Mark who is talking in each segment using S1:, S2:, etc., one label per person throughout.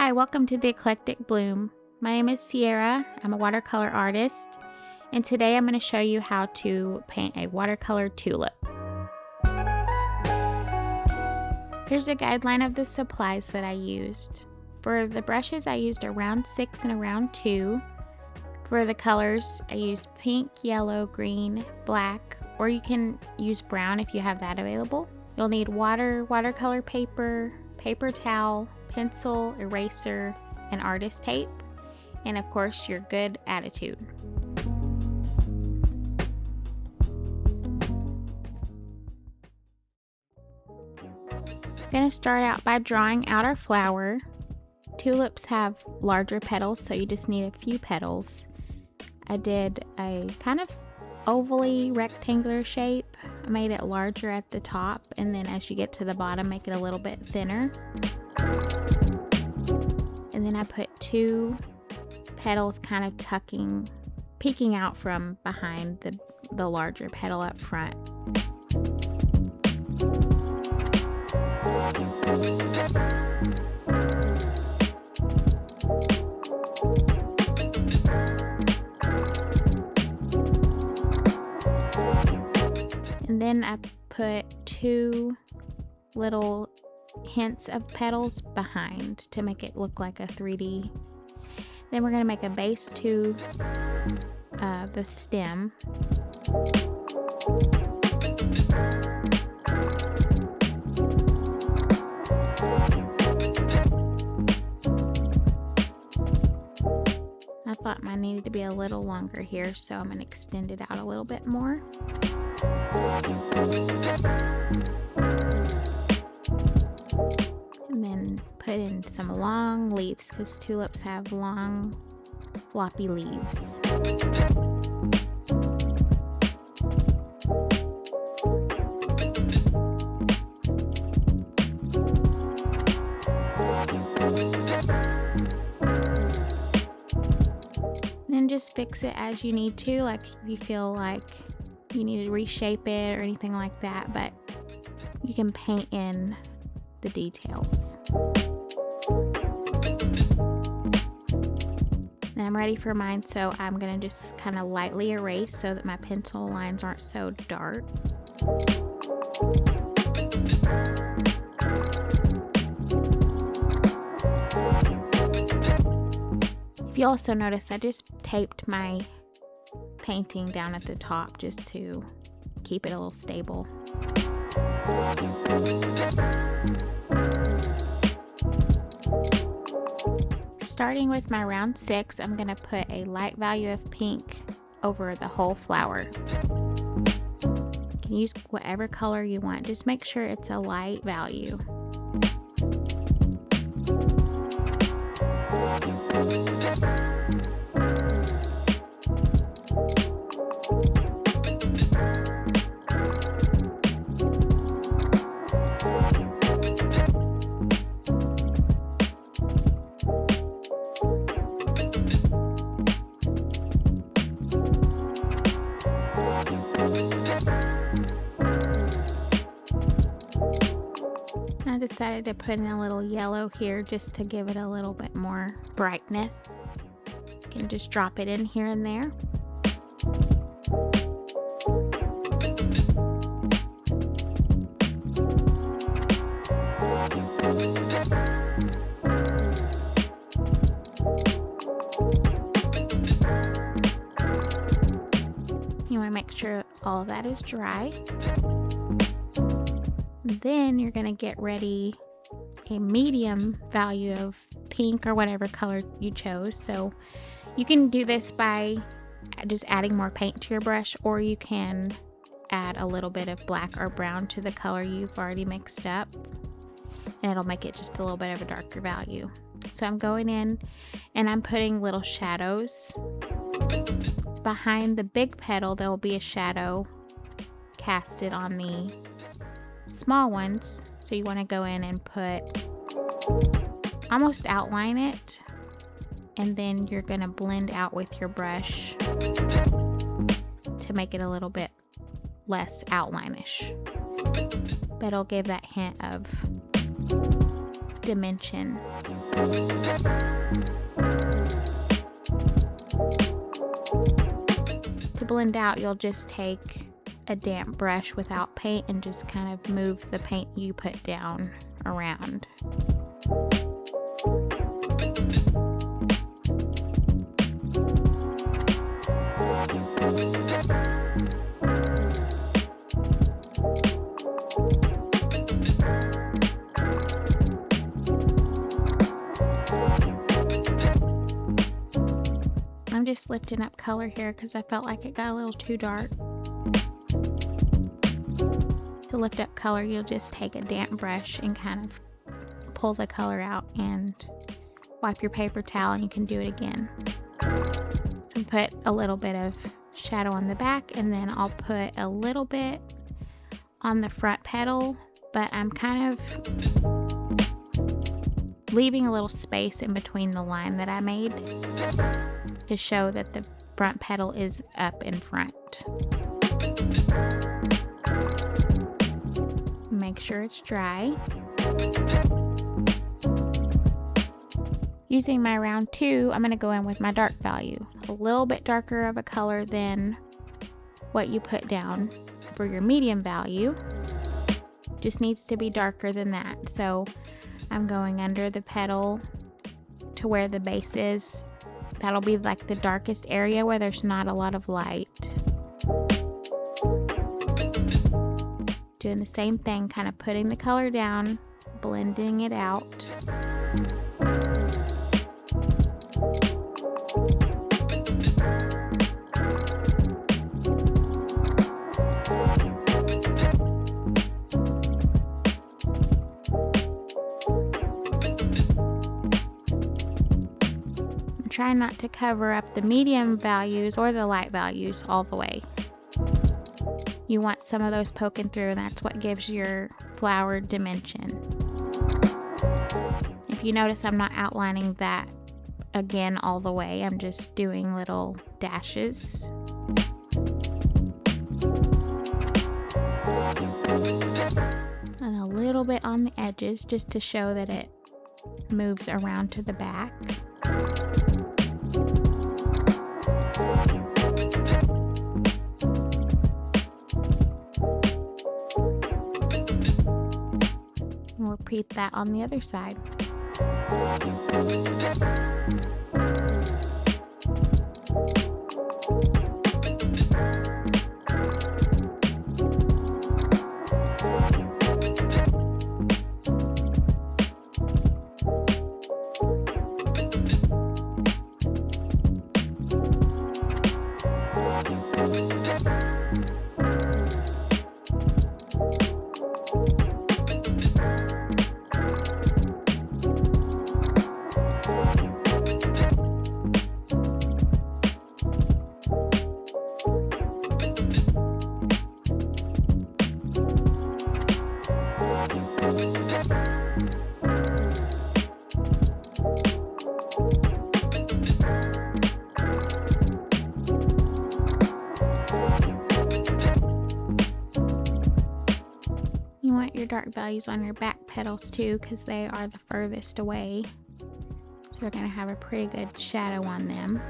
S1: Hi, welcome to the Eclectic Bloom. My name is Sierra. I'm a watercolor artist, and today I'm going to show you how to paint a watercolor tulip. Here's a guideline of the supplies that I used. For the brushes, I used a round 6 and a round 2. For the colors, I used pink, yellow, green, black, or you can use brown if you have that available. You'll need water, watercolor paper, paper towel, pencil, eraser, and artist tape, and of course your good attitude. I'm going to start out by drawing out our flower. Tulips have larger petals, so you just need a few petals. I did a kind of ovally rectangular shape. I made it larger at the top, and then as you get to the bottom, make it a little bit thinner. And then I put 2 petals kind of peeking out from behind the larger petal up front. And then I put 2 little hints of petals behind to make it look like a 3D. Then we're going to make a base to the stem. I thought mine needed to be a little longer here, so I'm going to extend it out a little bit more. And then put in some long leaves, because tulips have long, floppy leaves. Then just fix it as you need to, like if you feel like you need to reshape it or anything like that, but you can paint in the details. Now I'm ready for mine, so I'm going to just kind of lightly erase so that my pencil lines aren't so dark. If you also notice, I just taped my painting down at the top just to keep it a little stable. Starting with my round 6, I'm going to put a light value of pink over the whole flower. You can use whatever color you want, just make sure it's a light value. I decided to put in a little yellow here just to give it a little bit more brightness. You can just drop it in here and there. You want to make sure all of that is dry. Then you're going to get ready a medium value of pink or whatever color you chose. So you can do this by just adding more paint to your brush, or you can add a little bit of black or brown to the color you've already mixed up, and it'll make it just a little bit of a darker value. So I'm going in and I'm putting little shadows. It's behind the big petal. There will be a shadow casted on the small ones, so you want to go in and almost outline it, and then you're going to blend out with your brush to make it a little bit less outline-ish, but it'll give that hint of dimension. To blend out, you'll just take a damp brush without paint and just kind of move the paint you put down around. I'm just lifting up color here because I felt like it got a little too dark. To lift up color, you'll just take a damp brush and kind of pull the color out and wipe your paper towel, and you can do it again. And put a little bit of shadow on the back, and then I'll put a little bit on the front petal, but I'm kind of leaving a little space in between the line that I made to show that the front petal is up in front. Make sure it's dry. Using my round 2, I'm going to go in with my dark value. A little bit darker of a color than what you put down for your medium value. Just needs to be darker than that. So I'm going under the petal to where the base is. That'll be like the darkest area where there's not a lot of light. Doing the same thing, kind of putting the color down, blending it out. Try not to cover up the medium values or the light values all the way. You want some of those poking through, and that's what gives your flower dimension. If you notice, I'm not outlining that again all the way. I'm just doing little dashes. And a little bit on the edges just to show that it moves around to the back. We'll repeat that on the other side. You want your dark values on your back petals too, because they are the furthest away. So they're going to have a pretty good shadow on them.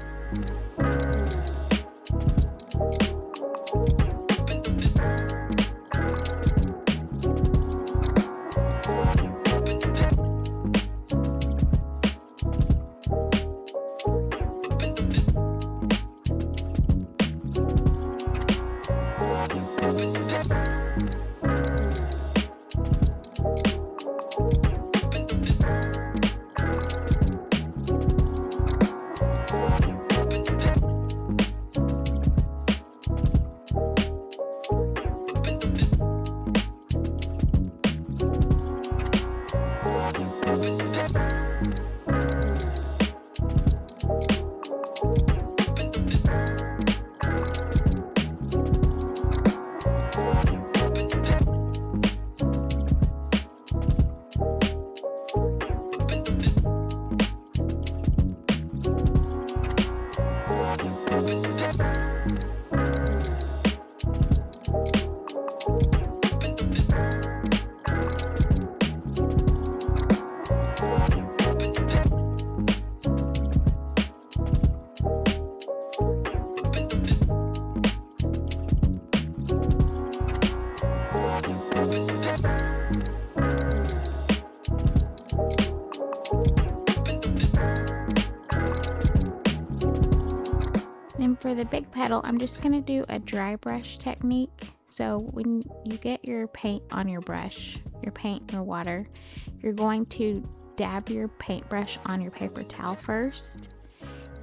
S1: Then for the big petal, I'm just going to do a dry brush technique. So when you get your paint on your brush, your paint or water, you're going to dab your paintbrush on your paper towel first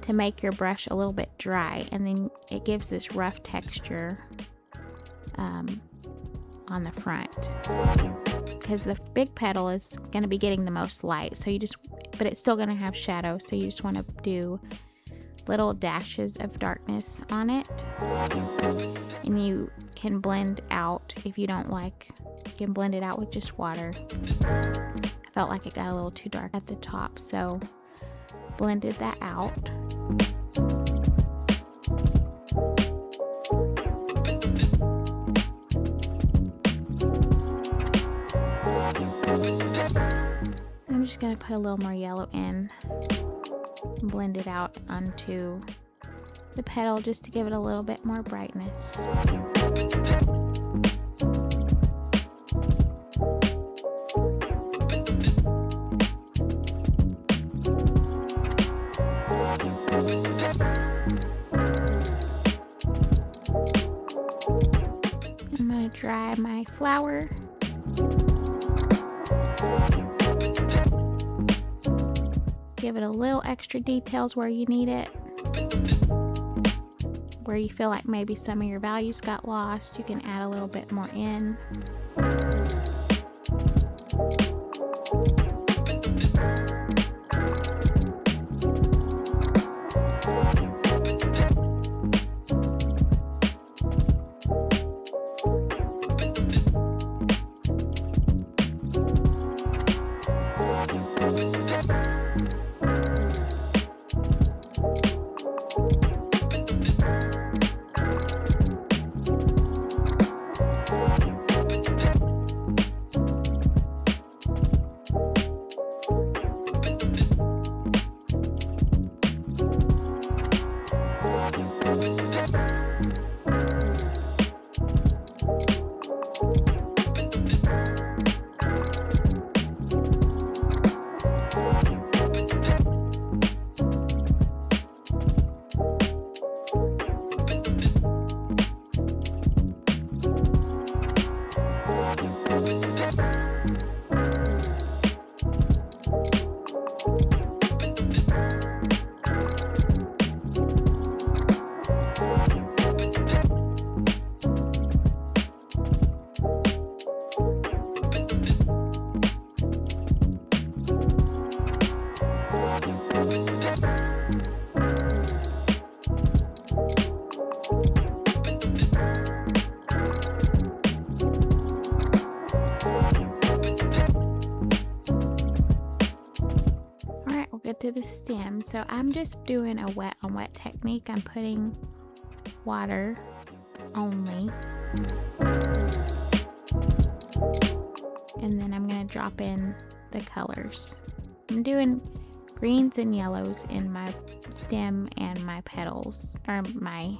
S1: to make your brush a little bit dry, and then it gives this rough texture on the front, because the big petal is going to be getting the most light, so but it's still going to have shadow, so you just want to do little dashes of darkness on it, and you can blend out, if you don't like, you can blend it out with just water. I felt like it got a little too dark at the top, so blended that out. I'm just going to put a little more yellow in and blend it out onto the petal just to give it a little bit more brightness. I'm going to dry my flower. Give it a little extra details where you need it. Where you feel like maybe some of your values got lost, you can add a little bit more in. Get to the stem. So I'm just doing a wet on wet technique. I'm putting water only, and then I'm going to drop in the colors. I'm doing greens and yellows in my stem and my petals, or my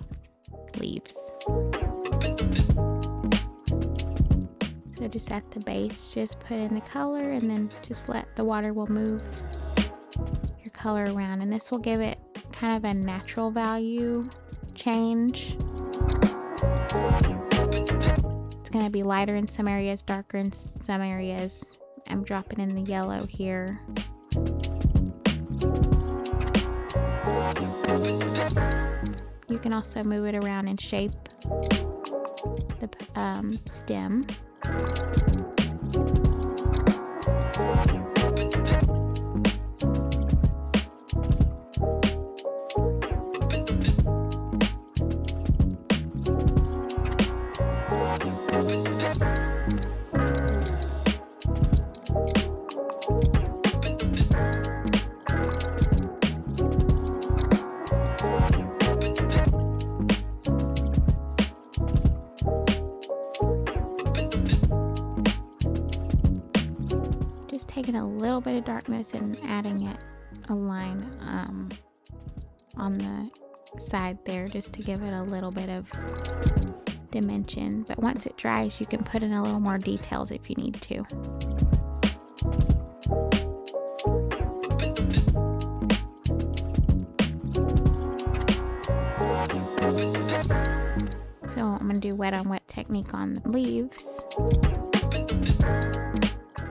S1: leaves. So just at the base, just put in the color, and then just let the water will move your color around, and this will give it kind of a natural value change. It's going to be lighter in some areas, darker in some areas. I'm dropping in the yellow here. You can also move it around and shape the stem. Just taking a little bit of darkness and adding it a line on the side there, just to give it a little bit of dimension, but once it dries, you can put in a little more details if you need to. So I'm going to do wet on wet technique on the leaves.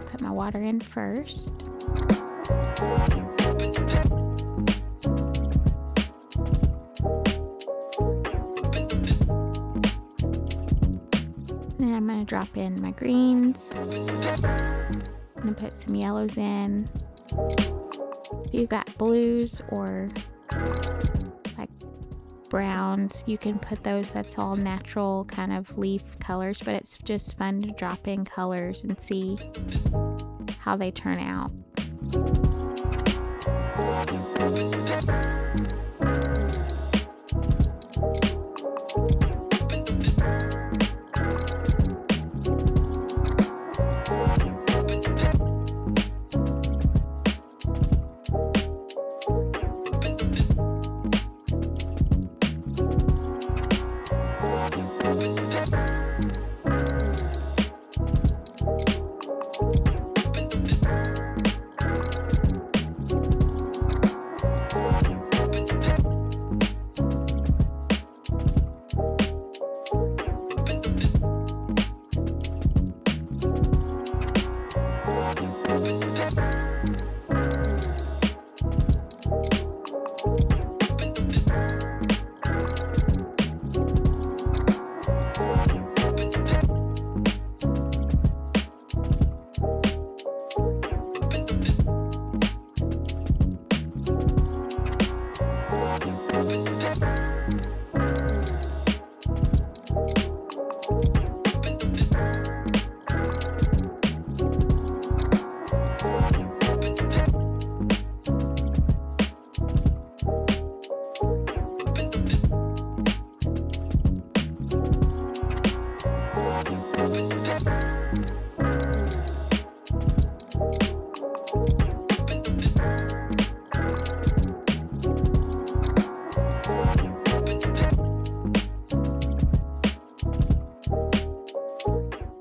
S1: Put my water in first. Then I'm going to drop in my greens. I'm going to put some yellows in. If you've got blues or like browns, you can put those. That's all natural kind of leaf colors, but it's just fun to drop in colors and see how they turn out.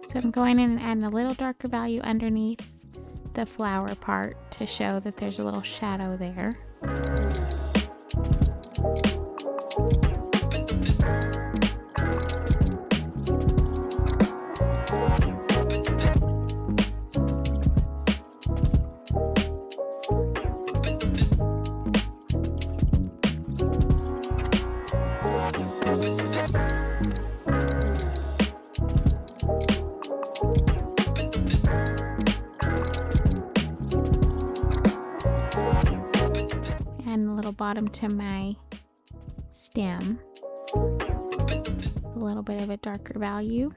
S1: So I'm going in and adding a little darker value underneath the flower part to show that there's a little shadow there. And a little bottom to my stem, a little bit of a darker value.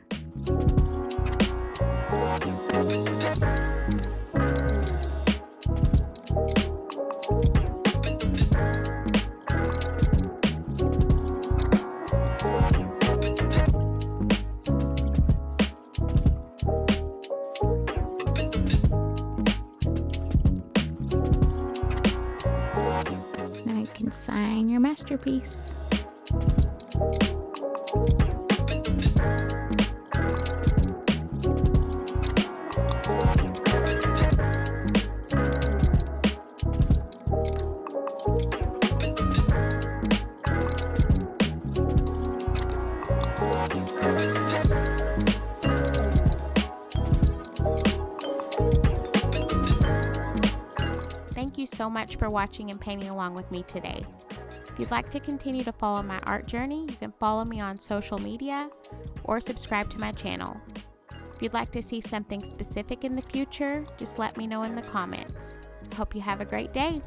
S1: Now you can sign your masterpiece. Thank you so much for watching and painting along with me today. If you'd like to continue to follow my art journey, you can follow me on social media or subscribe to my channel. If you'd like to see something specific in the future, just let me know in the comments. I hope you have a great day.